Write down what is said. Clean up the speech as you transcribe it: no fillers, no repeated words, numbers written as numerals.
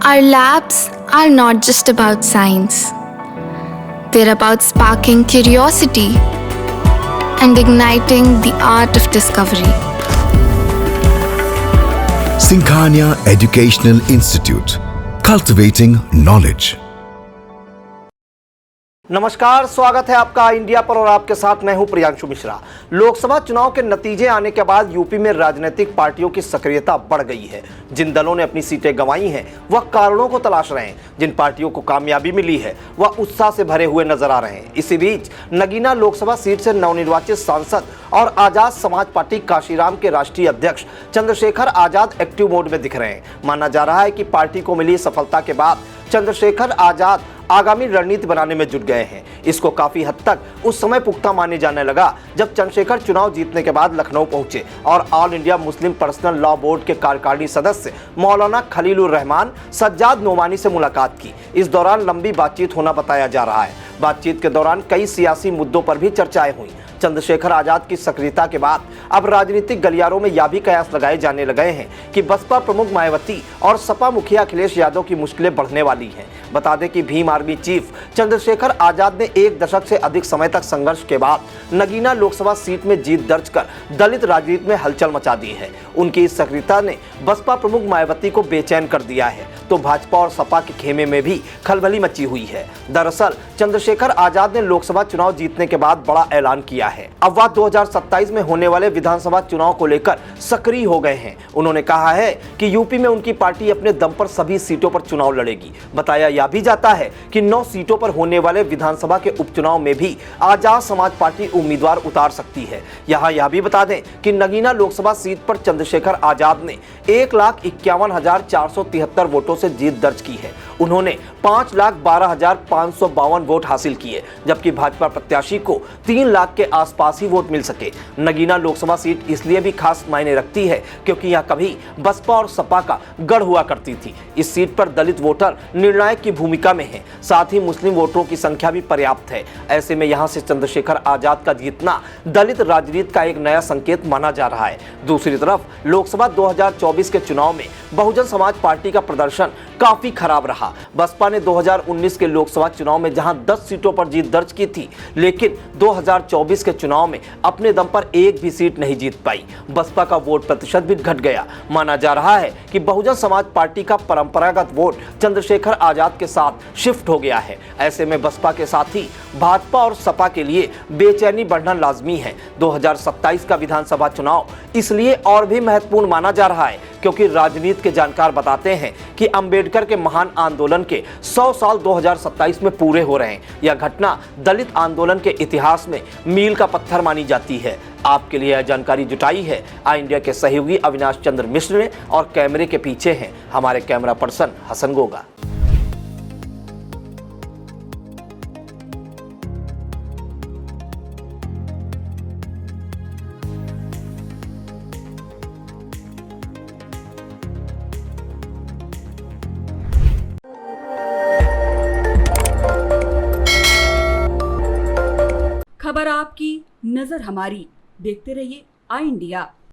Our labs are not just about science, they're about sparking curiosity and igniting the art of discovery. Sinkhania Educational Institute, cultivating knowledge. नमस्कार, स्वागत है आपका India पर और आपके साथ मैं हूं प्रियांशु मिश्रा। लोकसभा चुनाव के नतीजे आने के बाद यूपी में राजनीतिक पार्टियों की सक्रियता बढ़ गई है। जिन दलों ने अपनी सीटें गंवाई हैं वह कारणों को तलाश रहे हैं। जिन पार्टियों को कामयाबी मिली है वह उत्साह से भरे हुए नजर आ रहे हैं। इसी बीच नगीना लोकसभा सीट से नवनिर्वाचित सांसद और आजाद समाज पार्टी काशीराम के राष्ट्रीय अध्यक्ष चंद्रशेखर आजाद एक्टिव मोड में दिख रहे हैं। माना जा रहा है कि पार्टी को मिली सफलता के बाद चंद्रशेखर आजाद आगामी रणनीति बनाने में जुट गए हैं। इसको काफी हद तक उस समय पुख्ता माने जाने लगा जब चंद्रशेखर चुनाव जीतने के बाद लखनऊ पहुंचे और all India Muslim personal law board के कार्यकारिणी सदस्य मौलाना खलीलुर रहमान सज्जाद नोमानी से मुलाकात की। इस दौरान लंबी बातचीत होना बताया जा रहा है। बातचीत के दौरान कई सियासी मुद्दों पर भी चर्चाएं हुई। चंद्रशेखर आजाद की सक्रियता के बाद अब राजनीतिक गलियारों में यह भी कयास लगाए जाने लगे हैं कि बसपा प्रमुख मायावती और सपा मुखिया अखिलेश यादव की मुश्किलें बढ़ने वाली हैं। बता दें कि भीम आर्मी चीफ चंद्रशेखर आजाद ने एक दशक से अधिक समय तक संघर्ष के बाद नगीना लोकसभा सीट में जीत दर्ज कर दलित राजनीति में हलचल मचा दी है। उनकी इस सक्रियता ने बसपा प्रमुख मायावती को बेचैन कर दिया है तो भाजपा और सपा के खेमे में भी खलबली मची हुई है। दरअसल चंद्रशेखर आजाद ने लोकसभा चुनाव जीतने के बाद बड़ा ऐलान किया है। अब वह 2027 में होने वाले विधानसभा चुनाव को लेकर सक्रिय हो गए हैं। उन्होंने कहा है कि यूपी में उनकी पार्टी अपने दम पर सभी सीटों पर चुनाव लड़ेगी। बताया यह भी जाता है कि 9 सीटों पर होने वाले विधानसभा के उपचुनाव में भी आजाद समाज पार्टी उम्मीदवार उतार सकती है। यहाँ यह भी बता दें कि नगीना लोकसभा सीट पर चंद्रशेखर आजाद ने 1,51,473 वोटों से जीत दर्ज की है। उन्होंने 5,12,552 वोट हासिल किए, जबकि भाजपा प्रत्याशी को 3 लाख के आसपास ही वोट मिल सके। नगीना लोकसभा सीट इसलिए भी खास मायने रखती है क्योंकि यह कभी बसपा और सपा का गढ़ हुआ करती थी। इस सीट पर दलित वोटर निर्णायक की भूमिका में है, साथ ही मुस्लिम वोटरों की संख्या भी पर्याप्त है। ऐसे में यहां से चंद्रशेखर आजाद का जीतना दलित राजनीति का एक नया संकेत माना जा रहा है। दूसरी तरफ लोकसभा 2024 के चुनाव में बहुजन समाज पार्टी का प्रदर्शन काफी खराब रहा। बसपा ने 2019 के लोकसभा चुनाव में जहां 10 सीटों पर जीत दर्ज की थी, लेकिन 2024 के चुनाव में अपने दम पर एक भी सीट नहीं जीत पाई। बसपा का वोट प्रतिशत भी घट गया। माना जा रहा है कि बहुजन समाज पार्टी का परंपरागत वोट चंद्रशेखर आजाद के साथ शिफ्ट हो गया है। ऐसे में बसपा के साथ ही भाजपा और सपा के लिए बेचैनी बढ़ना लाजमी है। 2027 का विधानसभा चुनाव इसलिए और भी महत्वपूर्ण माना जा रहा है क्योंकि राजनीति के जानकार बताते हैं कि अंबेडकर के महान आंदोलन के 100 साल 2027 में पूरे हो रहे हैं। यह घटना दलित आंदोलन के इतिहास में मील का पत्थर मानी जाती है। आपके लिए यह जानकारी जुटाई है आई इंडिया के सहयोगी अविनाश चंद्र मिश्र ने और कैमरे के पीछे हैं हमारे कैमरा पर्सन हसन गोगा। खबर आपकी, नजर हमारी। देखते रहिए आई इंडिया।